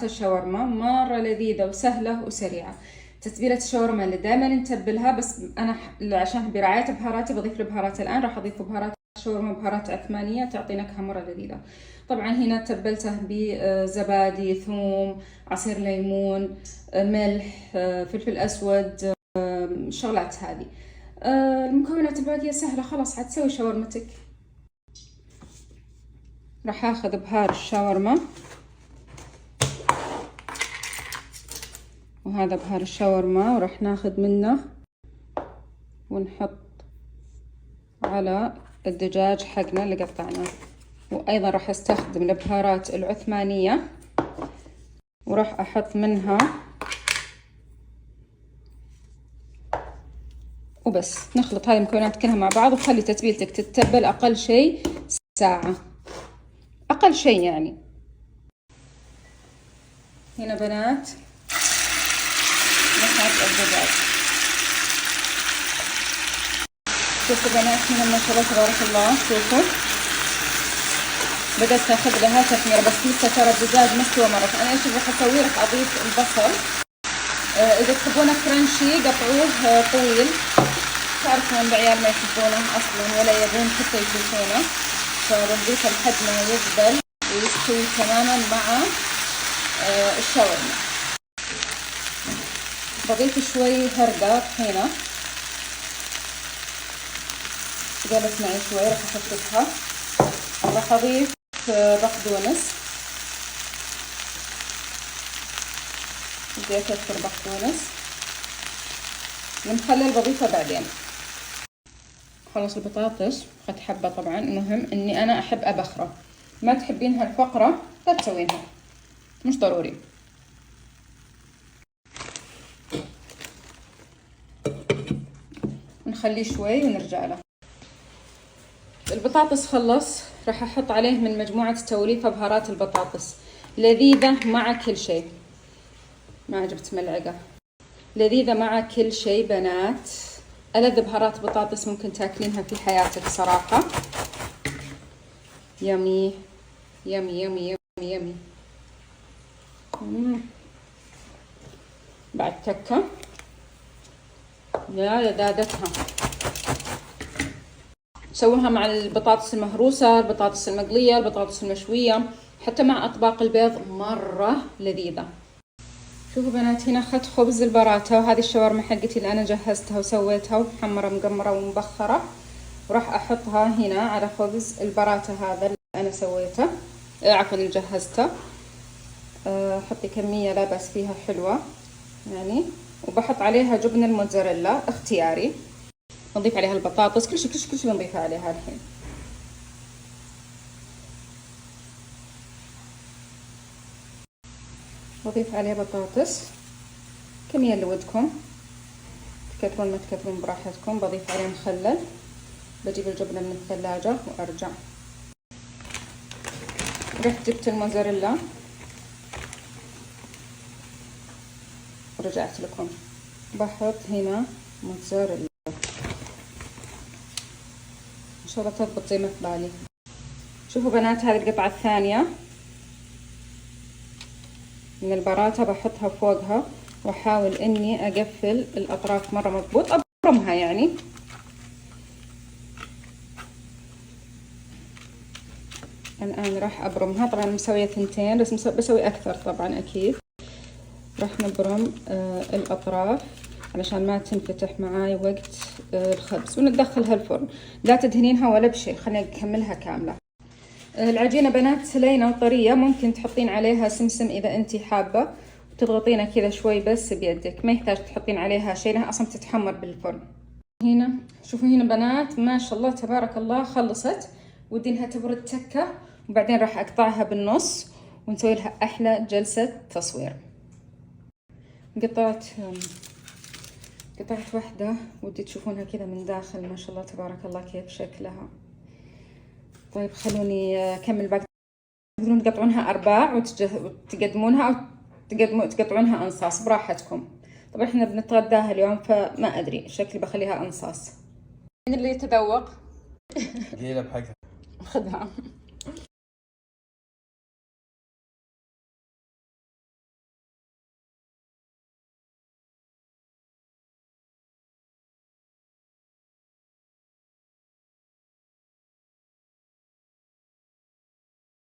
بهارات الشاورما مرة لذيذة وسهلة وسريعة. تتبيلة الشاورما اللي دائما نتبلها، بس أنا عشان برعاية بهاراتي بضيف البهارات الآن، راح أضيف بهارات الشاورما بهارات عثمانية تعطي نكهة مرة لذيذة. طبعا هنا تبلته بزبادي، ثوم، عصير ليمون، ملح، فلفل أسود، الشغلات هذه. المكونات الباقية سهلة، خلاص عاد تسوي شاورمتك. راح اخذ بهار الشاورما، وهذا بهار الشاورما، وراح ناخذ منه ونحط على الدجاج حقنا اللي قطعناه. وايضا راح استخدم البهارات العثمانية، وراح احط منها وبس. نخلط هذه المكونات كلها مع بعض، وخلي تتبيلتك تتبل اقل شيء ساعة، اقل شيء يعني. هنا بنات نحط الدجاج. شوفوا بنات هنا ما شاء الله تبارك الله، شوفوا بدأت تاخذ لها تحمير، بس لسه ترى الدجاج مستوى مرة. فأنا ايش راح اسوي؟ راح اضيف البصل. اذا تحبونه كرنشي قطعوه طويل، تعرفون العيال ما يحبونه اصلا ولا يبون حتى يشوفونه، فبضيفه لحد ما يذبل ويستوي تماما مع الشاورما. بضيف شوي هردة طحينة، قالت معي شوي راح احطها. راح اضيف بقدونس، بدي اكثر بقدونس. المخلل بضيفه بعدين. خلص البطاطس قد حبة، طبعا المهم اني انا احب ابخره. ما تحبينها الفقرة لا تسوينها، مش ضروري. نخليه شوي ونرجع له. البطاطس خلص، راح احط عليه من مجموعة توليفة بهارات البطاطس، لذيذة مع كل شيء. ما جبت ملعقة. لذيذة مع كل شيء بنات، ألذ بهارات بطاطس ممكن تاكلينها في حياتك صراحة. يمي يمي يمي يمي يمي. بعد تكة يا لذاذتها. سووها مع البطاطس المهروسة، البطاطس المقلية، البطاطس المشوية، حتى مع أطباق البيض مرة لذيذة. شوفوا بنات هنا أخذت خبز البراتة، وهذه الشاورما حقتي اللي أنا جهزتها وسويتها ومحمرة مقمرة ومبخرة، وراح أحطها هنا على خبز البراتة هذا اللي أنا سويته، عفوا اللي جهزته. حطي كمية لا بأس فيها حلوة يعني. وبحط عليها جبن الموتزاريلا اختياري. نضيف عليها البطاطس، كل شيء بنضيفه عليها الحين. بضيف عليه بطاطس كمية اللي ودكم، تكثرون ما تكثرون براحتكم. بضيف عليه مخلل، بجيب الجبنة من الثلاجة وارجع. رحت جبت الموزاريلا ورجعت لكم. بحط هنا موزاريلا ان شاء الله تضبط زي ما في بالي. شوفوا بنات هذه القطعة الثانية من البراتة بحطها فوقها، واحاول اني اقفل الاطراف مرة مضبوط، ابرمها يعني. الان راح ابرمها. طبعا مسوية ثنتين بس بسوي اكثر طبعا اكيد. راح نبرم الاطراف علشان ما تنفتح معاي وقت الخبز، وندخلها الفرن. لا تدهنينها ولا بشيء، خلينا نكملها كاملة. العجينة بنات لينة وطرية، ممكن تحطين عليها سمسم إذا أنتي حابة، وتضغطينها كذا شوي بس بيدك، ما يحتاج تحطين عليها شيء لأنها أصلا تتحمر بالفرن. هنا شوفوا هنا بنات ما شاء الله تبارك الله خلصت، ودي إنها تبرد تكة، وبعدين راح أقطعها بالنص ونسوي لها أحلى جلسة تصوير. قطعت واحدة، ودي تشوفونها كذا من داخل ما شاء الله تبارك الله كيف شكلها. طيب خلوني أكمل باقي. تقدرون تقطعونها أرباع وتقدمونها، أو تقطعونها أنصاص براحتكم. طبعا احنا بنتغداها اليوم فما أدري، شكلي بخليها أنصاص. من اللي يتذوق؟ جيلة بحقها. خذها.